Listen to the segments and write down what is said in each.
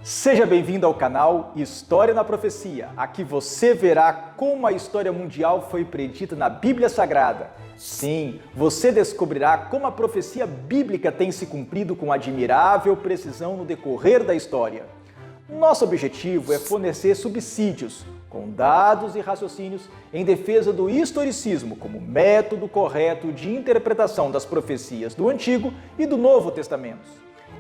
Seja bem-vindo ao canal História na Profecia. Aqui você verá como a história mundial foi predita na Bíblia Sagrada. Sim, você descobrirá como a profecia bíblica tem se cumprido com admirável precisão no decorrer da história. Nosso objetivo é fornecer subsídios, com dados e raciocínios, em defesa do historicismo como método correto de interpretação das profecias do Antigo e do Novo Testamentos.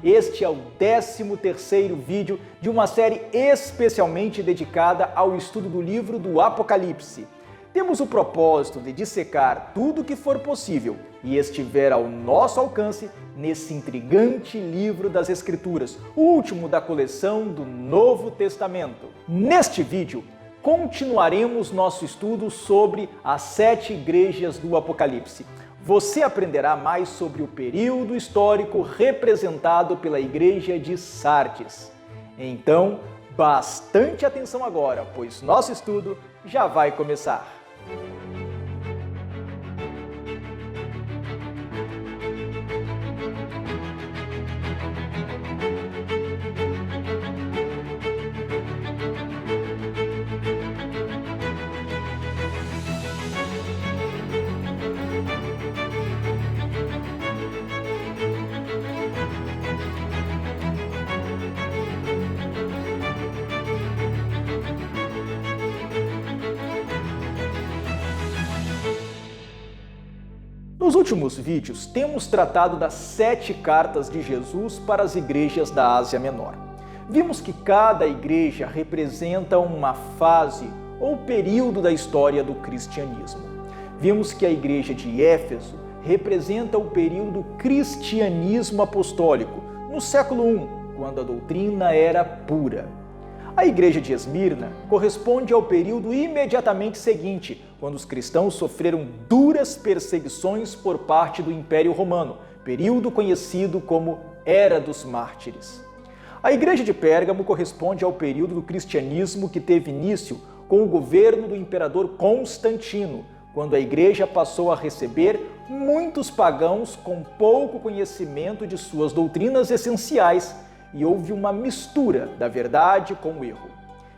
Este é o 13º vídeo de uma série especialmente dedicada ao estudo do livro do Apocalipse. Temos o propósito de dissecar tudo o que for possível e estiver ao nosso alcance nesse intrigante livro das Escrituras, o último da coleção do Novo Testamento. Neste vídeo, continuaremos nosso estudo sobre as 7 igrejas do Apocalipse. Você aprenderá mais sobre o período histórico representado pela igreja de Sardes. Então, bastante atenção agora, pois nosso estudo já vai começar. Nos últimos vídeos, temos tratado das 7 cartas de Jesus para as igrejas da Ásia Menor. Vimos que cada igreja representa uma fase ou período da história do cristianismo. Vimos que a igreja de Éfeso representa o período do cristianismo apostólico, no século I, quando a doutrina era pura. A igreja de Esmirna corresponde ao período imediatamente seguinte, quando os cristãos sofreram duras perseguições por parte do Império Romano, período conhecido como Era dos Mártires. A igreja de Pérgamo corresponde ao período do cristianismo que teve início com o governo do imperador Constantino, quando a igreja passou a receber muitos pagãos com pouco conhecimento de suas doutrinas essenciais, e houve uma mistura da verdade com o erro.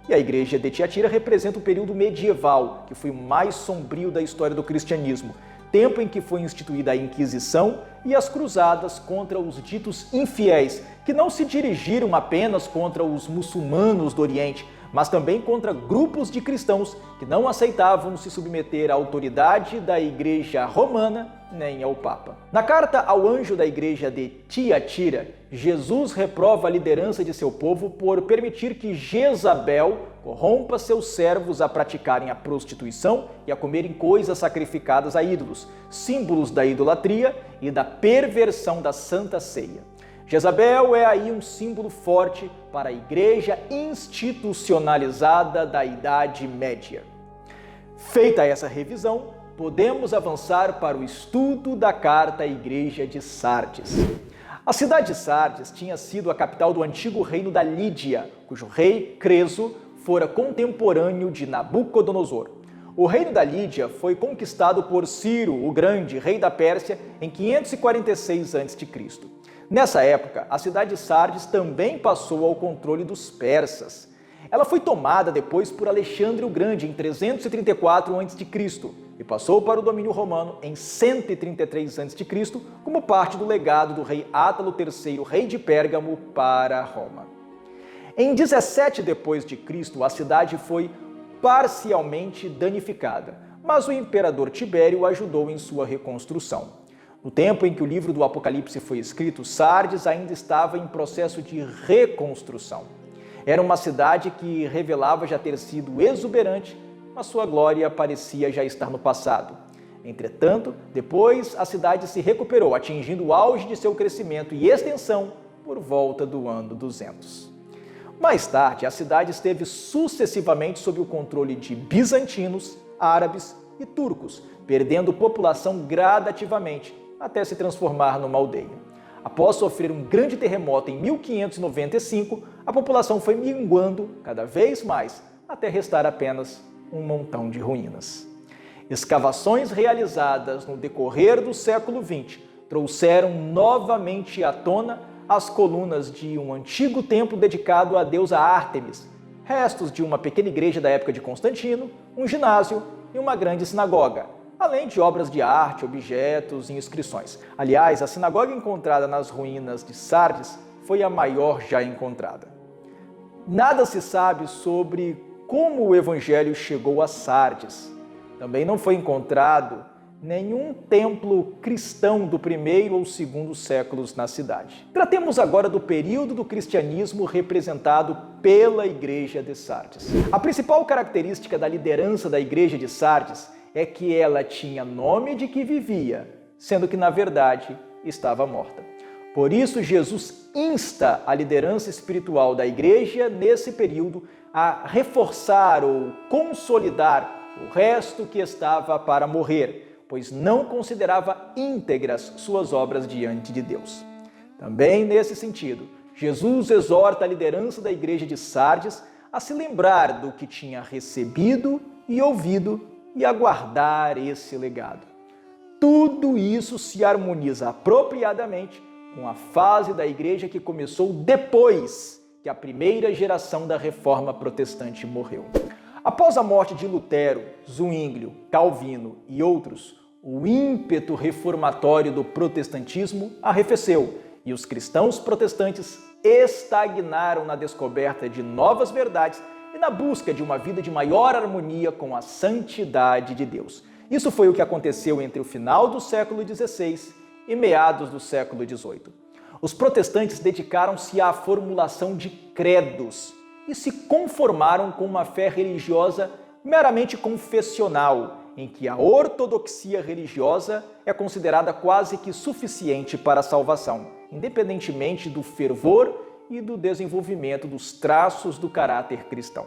E a igreja de Tiatira representa o período medieval, que foi o mais sombrio da história do cristianismo, tempo em que foi instituída a Inquisição e as cruzadas contra os ditos infiéis, que não se dirigiram apenas contra os muçulmanos do Oriente, mas também contra grupos de cristãos que não aceitavam se submeter à autoridade da Igreja Romana nem ao Papa. Na carta ao anjo da igreja de Tiatira, Jesus reprova a liderança de seu povo por permitir que Jezabel corrompa seus servos a praticarem a prostituição e a comerem coisas sacrificadas a ídolos, símbolos da idolatria e da perversão da Santa Ceia. Jezabel é aí um símbolo forte para a igreja institucionalizada da Idade Média. Feita essa revisão, podemos avançar para o estudo da carta à igreja de Sardes. A cidade de Sardes tinha sido a capital do antigo reino da Lídia, cujo rei, Creso, fora contemporâneo de Nabucodonosor. O reino da Lídia foi conquistado por Ciro, o Grande, rei da Pérsia, em 546 a.C. Nessa época, a cidade de Sardes também passou ao controle dos persas. Ela foi tomada depois por Alexandre o Grande em 334 a.C. e passou para o domínio romano em 133 a.C. como parte do legado do rei Átalo III, rei de Pérgamo, para Roma. Em 17 d.C., a cidade foi parcialmente danificada, mas o imperador Tibério ajudou em sua reconstrução. No tempo em que o livro do Apocalipse foi escrito, Sardes ainda estava em processo de reconstrução. Era uma cidade que revelava já ter sido exuberante, mas sua glória parecia já estar no passado. Entretanto, depois a cidade se recuperou, atingindo o auge de seu crescimento e extensão por volta do ano 200. Mais tarde, a cidade esteve sucessivamente sob o controle de bizantinos, árabes e turcos, perdendo população gradativamente, até se transformar numa aldeia. Após sofrer um grande terremoto em 1595, a população foi minguando cada vez mais, até restar apenas um montão de ruínas. Escavações realizadas no decorrer do século XX trouxeram novamente à tona as colunas de um antigo templo dedicado à deusa Ártemis, restos de uma pequena igreja da época de Constantino, um ginásio e uma grande sinagoga, além de obras de arte, objetos e inscrições. Aliás, a sinagoga encontrada nas ruínas de Sardes foi a maior já encontrada. Nada se sabe sobre como o evangelho chegou a Sardes. Também não foi encontrado nenhum templo cristão do primeiro ou segundo séculos na cidade. Tratemos agora do período do cristianismo representado pela igreja de Sardes. A principal característica da liderança da igreja de Sardes é que ela tinha nome de que vivia, sendo que na verdade estava morta. Por isso, Jesus insta a liderança espiritual da igreja nesse período a reforçar ou consolidar o resto que estava para morrer, pois não considerava íntegras suas obras diante de Deus. Também nesse sentido, Jesus exorta a liderança da igreja de Sardes a se lembrar do que tinha recebido e ouvido e a guardar esse legado. Tudo isso se harmoniza apropriadamente com a fase da igreja que começou depois que a primeira geração da Reforma Protestante morreu. Após a morte de Lutero, Zwinglio, Calvino e outros, o ímpeto reformatório do protestantismo arrefeceu e os cristãos protestantes estagnaram na descoberta de novas verdades e na busca de uma vida de maior harmonia com a santidade de Deus. Isso foi o que aconteceu entre o final do século XVI e meados do século XVIII. Os protestantes dedicaram-se à formulação de credos e se conformaram com uma fé religiosa meramente confessional, em que a ortodoxia religiosa é considerada quase que suficiente para a salvação, independentemente do fervor e do desenvolvimento dos traços do caráter cristão.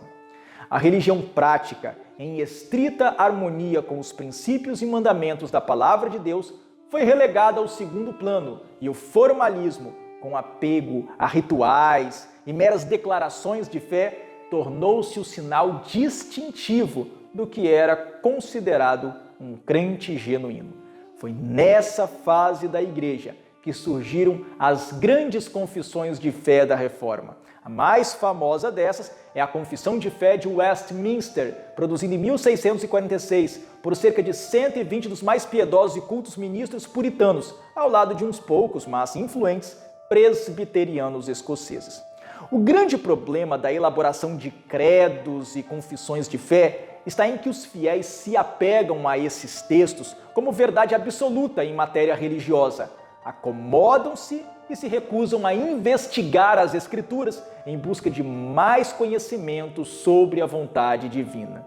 A religião prática, em estrita harmonia com os princípios e mandamentos da Palavra de Deus, foi relegada ao segundo plano e o formalismo, com apego a rituais e meras declarações de fé, tornou-se o sinal distintivo do que era considerado um crente genuíno. Foi nessa fase da igreja que surgiram as grandes confissões de fé da Reforma. A mais famosa dessas é a Confissão de Fé de Westminster, produzida em 1646 por cerca de 120 dos mais piedosos e cultos ministros puritanos, ao lado de uns poucos, mas influentes, presbiterianos escoceses. O grande problema da elaboração de credos e confissões de fé está em que os fiéis se apegam a esses textos como verdade absoluta em matéria religiosa, acomodam-se e se recusam a investigar as Escrituras em busca de mais conhecimento sobre a vontade divina.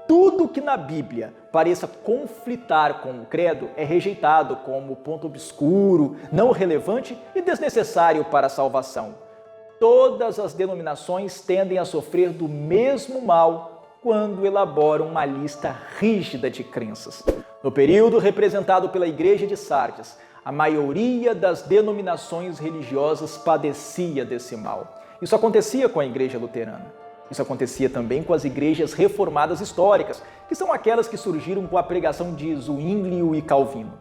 Tudo que na Bíblia pareça conflitar com o credo é rejeitado como ponto obscuro, não relevante e desnecessário para a salvação. Todas as denominações tendem a sofrer do mesmo mal quando elaboram uma lista rígida de crenças. No período representado pela Igreja de Sardes, a maioria das denominações religiosas padecia desse mal. Isso acontecia com a Igreja Luterana. Isso acontecia também com as igrejas reformadas históricas, que são aquelas que surgiram com a pregação de Zwinglio e Calvino.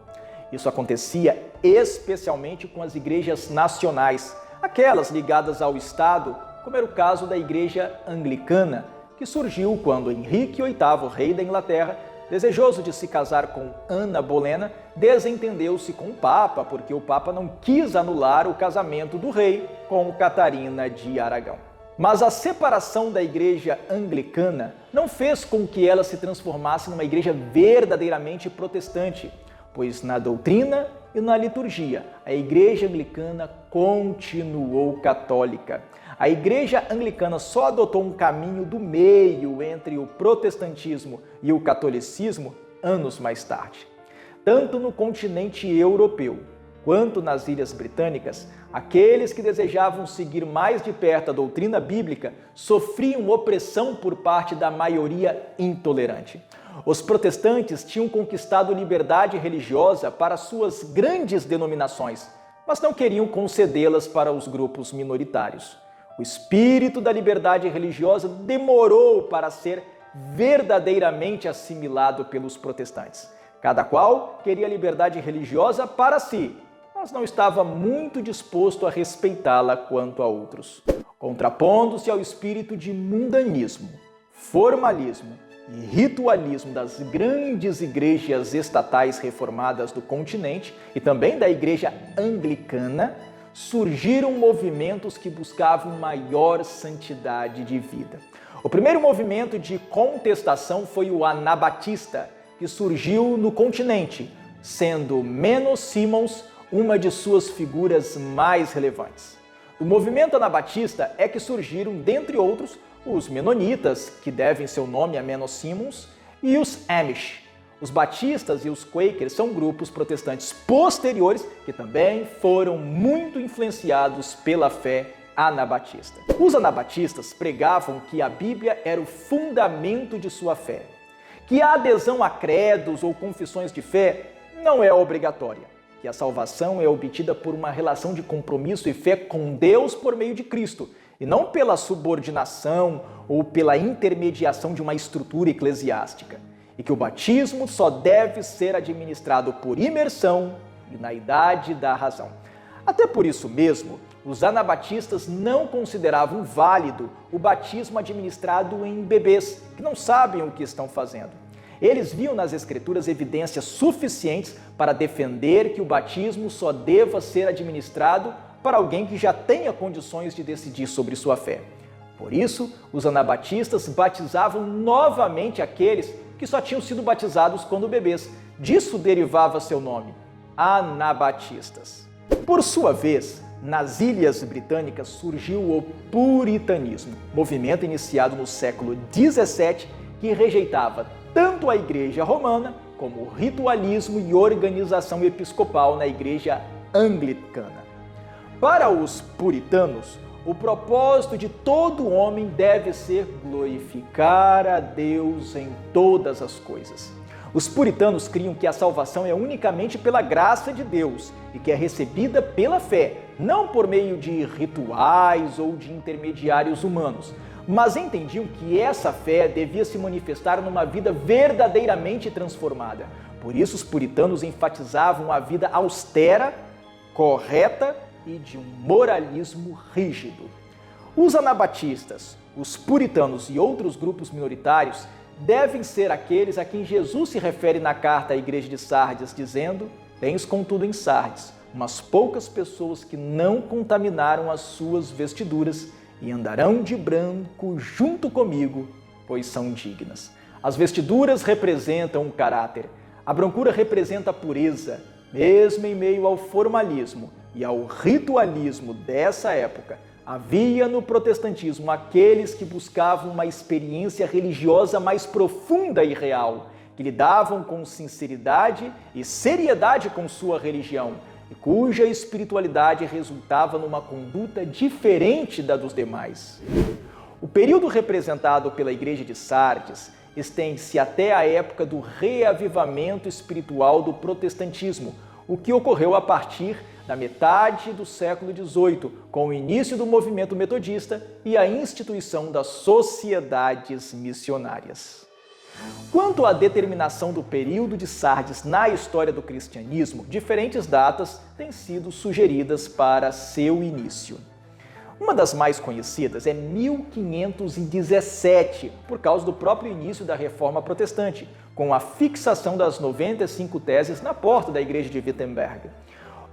Isso acontecia especialmente com as igrejas nacionais, aquelas ligadas ao Estado, como era o caso da Igreja Anglicana, que surgiu quando Henrique VIII, rei da Inglaterra, desejoso de se casar com Ana Bolena, desentendeu-se com o Papa, porque o Papa não quis anular o casamento do rei com Catarina de Aragão. Mas a separação da igreja anglicana não fez com que ela se transformasse numa igreja verdadeiramente protestante, pois na doutrina e na liturgia a igreja anglicana continuou católica. A igreja anglicana só adotou um caminho do meio entre o protestantismo e o catolicismo anos mais tarde. Tanto no continente europeu quanto nas Ilhas Britânicas, aqueles que desejavam seguir mais de perto a doutrina bíblica sofriam opressão por parte da maioria intolerante. Os protestantes tinham conquistado liberdade religiosa para suas grandes denominações, mas não queriam concedê-las para os grupos minoritários. O espírito da liberdade religiosa demorou para ser verdadeiramente assimilado pelos protestantes. Cada qual queria liberdade religiosa para si, mas não estava muito disposto a respeitá-la quanto a outros. Contrapondo-se ao espírito de mundanismo, formalismo e ritualismo das grandes igrejas estatais reformadas do continente e também da igreja anglicana, surgiram movimentos que buscavam maior santidade de vida. O primeiro movimento de contestação foi o anabatista, que surgiu no continente, sendo Menno Simons uma de suas figuras mais relevantes. Do movimento anabatista é que surgiram, dentre outros, os menonitas, que devem seu nome a Menno Simons, e os Amish. Os batistas e os Quakers são grupos protestantes posteriores que também foram muito influenciados pela fé anabatista. Os anabatistas pregavam que a Bíblia era o fundamento de sua fé, que a adesão a credos ou confissões de fé não é obrigatória, que a salvação é obtida por uma relação de compromisso e fé com Deus por meio de Cristo, e não pela subordinação ou pela intermediação de uma estrutura eclesiástica, e que o batismo só deve ser administrado por imersão e na idade da razão. Até por isso mesmo, os anabatistas não consideravam válido o batismo administrado em bebês, que não sabem o que estão fazendo. Eles viam nas Escrituras evidências suficientes para defender que o batismo só deva ser administrado para alguém que já tenha condições de decidir sobre sua fé. Por isso, os anabatistas batizavam novamente aqueles que só tinham sido batizados quando bebês. Disso derivava seu nome, anabatistas. Por sua vez, nas Ilhas Britânicas surgiu o puritanismo, movimento iniciado no século XVII que rejeitava tanto a Igreja Romana como o ritualismo e organização episcopal na Igreja Anglicana. Para os puritanos, o propósito de todo homem deve ser glorificar a Deus em todas as coisas. Os puritanos criam que a salvação é unicamente pela graça de Deus e que é recebida pela fé, não por meio de rituais ou de intermediários humanos, mas entendiam que essa fé devia se manifestar numa vida verdadeiramente transformada. Por isso, os puritanos enfatizavam a vida austera, correta e de um moralismo rígido. Os anabatistas, os puritanos e outros grupos minoritários devem ser aqueles a quem Jesus se refere na carta à igreja de Sardes, dizendo: "Tens contudo em Sardes umas poucas pessoas que não contaminaram as suas vestiduras e andarão de branco junto comigo, pois são dignas." As vestiduras representam o caráter, a brancura representa a pureza, mesmo em meio ao formalismo e ao ritualismo dessa época. Havia no protestantismo aqueles que buscavam uma experiência religiosa mais profunda e real, que lidavam com sinceridade e seriedade com sua religião, e cuja espiritualidade resultava numa conduta diferente da dos demais. O período representado pela igreja de Sardes estende-se até a época do reavivamento espiritual do protestantismo, o que ocorreu a partir da metade do século XVIII, com o início do movimento metodista e a instituição das sociedades missionárias. Quanto à determinação do período de Sardes na história do cristianismo, diferentes datas têm sido sugeridas para seu início. Uma das mais conhecidas é 1517, por causa do próprio início da Reforma Protestante, com a fixação das 95 teses na porta da igreja de Wittenberg.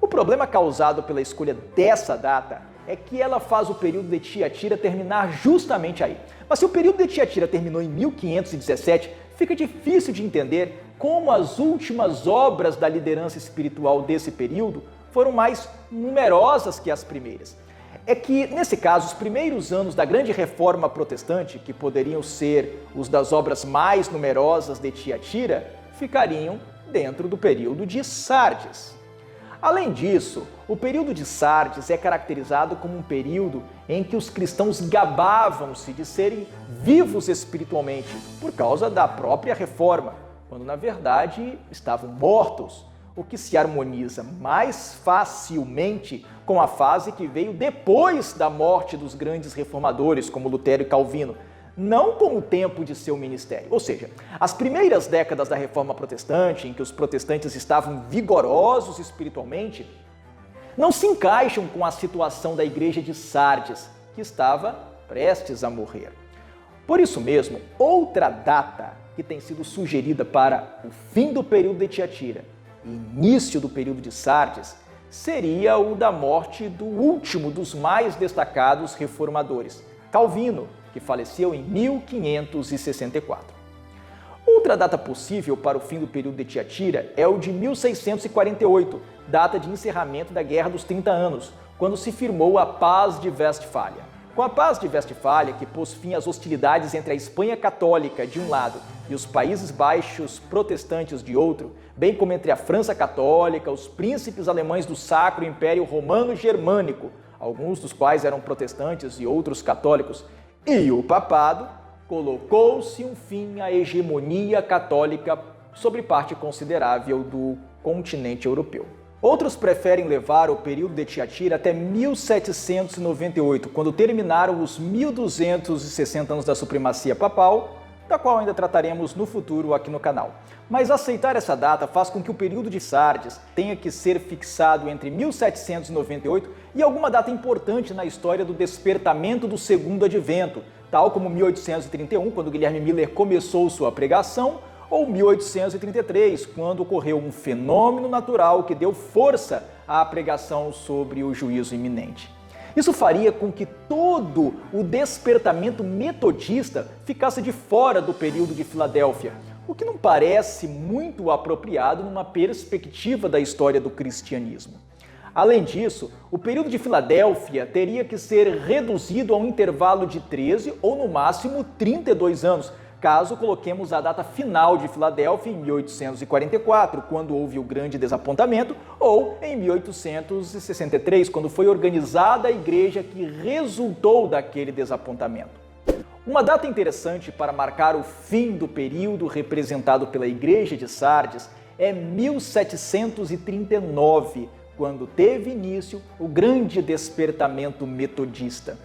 O problema causado pela escolha dessa data é que ela faz o período de Tiatira terminar justamente aí. Mas se o período de Tiatira terminou em 1517, fica difícil de entender como as últimas obras da liderança espiritual desse período foram mais numerosas que as primeiras. É que, nesse caso, os primeiros anos da grande reforma protestante, que poderiam ser os das obras mais numerosas de Tiatira, ficariam dentro do período de Sardes. Além disso, o período de Sardes é caracterizado como um período em que os cristãos gabavam-se de serem vivos espiritualmente por causa da própria reforma, quando na verdade estavam mortos, o que se harmoniza mais facilmente com a fase que veio depois da morte dos grandes reformadores como Lutero e Calvino, não com o tempo de seu ministério. Ou seja, as primeiras décadas da Reforma Protestante, em que os protestantes estavam vigorosos espiritualmente, não se encaixam com a situação da igreja de Sardes, que estava prestes a morrer. Por isso mesmo, outra data que tem sido sugerida para o fim do período de Tiatira e início do período de Sardes seria o da morte do último dos mais destacados reformadores, Calvino, que faleceu em 1564. Outra data possível para o fim do período de Tiatira é o de 1648, data de encerramento da Guerra dos 30 Anos, quando se firmou a Paz de Westfália. Com a Paz de Westfália, que pôs fim às hostilidades entre a Espanha católica de um lado e os Países Baixos protestantes de outro, bem como entre a França católica, os príncipes alemães do Sacro Império Romano-Germânico, alguns dos quais eram protestantes e outros católicos, e o papado, colocou-se um fim à hegemonia católica sobre parte considerável do continente europeu. Outros preferem levar o período de Tiatira até 1798, quando terminaram os 1260 anos da supremacia papal, da qual ainda trataremos no futuro aqui no canal. Mas aceitar essa data faz com que o período de Sardes tenha que ser fixado entre 1798 e alguma data importante na história do despertamento do Segundo Advento, tal como 1831, quando Guilherme Miller começou sua pregação, ou 1833, quando ocorreu um fenômeno natural que deu força à pregação sobre o juízo iminente. Isso faria com que todo o despertamento metodista ficasse de fora do período de Filadélfia, o que não parece muito apropriado numa perspectiva da história do cristianismo. Além disso, o período de Filadélfia teria que ser reduzido a um intervalo de 13 ou no máximo 32 anos, caso coloquemos a data final de Filadélfia em 1844, quando houve o grande desapontamento, ou em 1863, quando foi organizada a igreja que resultou daquele desapontamento. Uma data interessante para marcar o fim do período representado pela igreja de Sardes é 1739, quando teve início o grande despertamento metodista.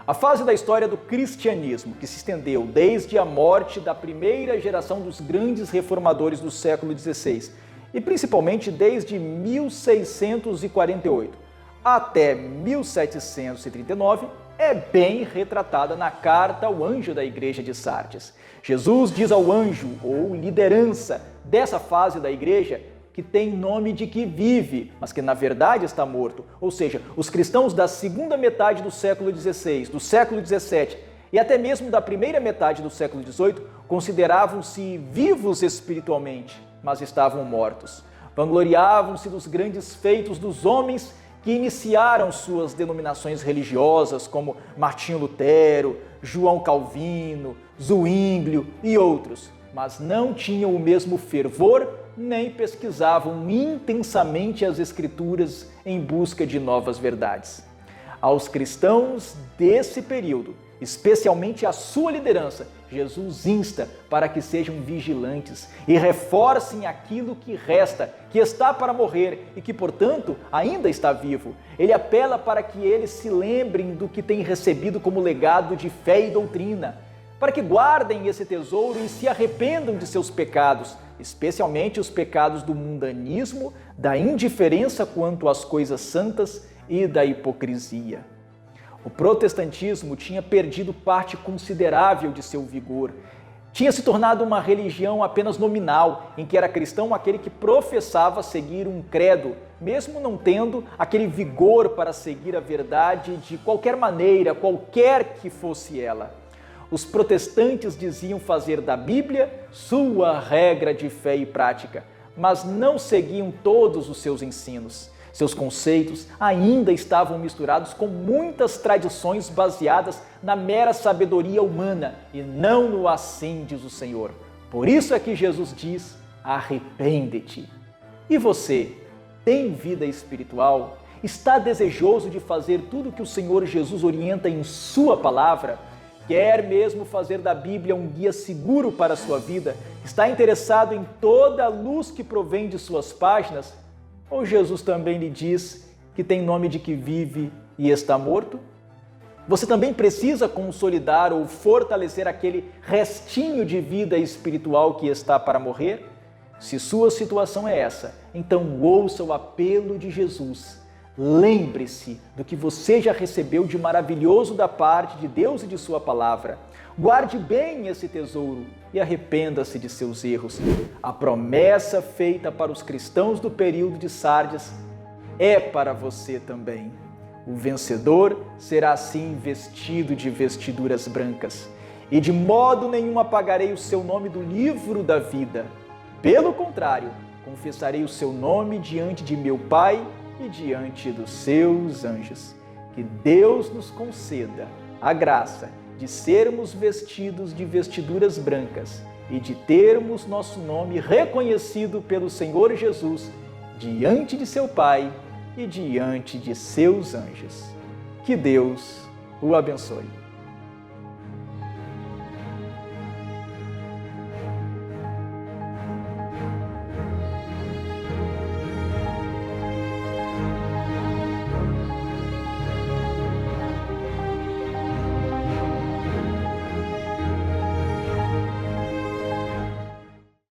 A fase da história do cristianismo, que se estendeu desde a morte da primeira geração dos grandes reformadores do século XVI, e principalmente desde 1648 até 1739, é bem retratada na carta ao anjo da igreja de Sardes. Jesus diz ao anjo, ou liderança dessa fase da igreja, que tem nome de que vive, mas que na verdade está morto. Ou seja, os cristãos da segunda metade do século XVI, do século XVII e até mesmo da primeira metade do século XVIII consideravam-se vivos espiritualmente, mas estavam mortos. Vangloriavam-se dos grandes feitos dos homens que iniciaram suas denominações religiosas, como Martinho Lutero, João Calvino, Zwinglio e outros, mas não tinham o mesmo fervor nem pesquisavam intensamente as Escrituras em busca de novas verdades. Aos cristãos desse período, especialmente à sua liderança, Jesus insta para que sejam vigilantes e reforcem aquilo que resta, que está para morrer e que, portanto, ainda está vivo. Ele apela para que eles se lembrem do que têm recebido como legado de fé e doutrina, para que guardem esse tesouro e se arrependam de seus pecados, especialmente os pecados do mundanismo, da indiferença quanto às coisas santas e da hipocrisia. O protestantismo tinha perdido parte considerável de seu vigor. Tinha se tornado uma religião apenas nominal, em que era cristão aquele que professava seguir um credo, mesmo não tendo aquele vigor para seguir a verdade de qualquer maneira, qualquer que fosse ela. Os protestantes diziam fazer da Bíblia sua regra de fé e prática, mas não seguiam todos os seus ensinos. Seus conceitos ainda estavam misturados com muitas tradições baseadas na mera sabedoria humana e não no assim diz o Senhor. Por isso é que Jesus diz: arrepende-te. E você, tem vida espiritual? Está desejoso de fazer tudo o que o Senhor Jesus orienta em sua palavra? Quer mesmo fazer da Bíblia um guia seguro para a sua vida? Está interessado em toda a luz que provém de suas páginas? Ou Jesus também lhe diz que tem nome de que vive e está morto? Você também precisa consolidar ou fortalecer aquele restinho de vida espiritual que está para morrer? Se sua situação é essa, então ouça o apelo de Jesus. Lembre-se do que você já recebeu de maravilhoso da parte de Deus e de sua palavra. Guarde bem esse tesouro e arrependa-se de seus erros. A promessa feita para os cristãos do período de Sardes é para você também. O vencedor será assim vestido de vestiduras brancas, e de modo nenhum apagarei o seu nome do livro da vida. Pelo contrário, confessarei o seu nome diante de meu Pai e diante dos seus anjos. Que Deus nos conceda a graça de sermos vestidos de vestiduras brancas e de termos nosso nome reconhecido pelo Senhor Jesus diante de seu Pai e diante de seus anjos. Que Deus o abençoe.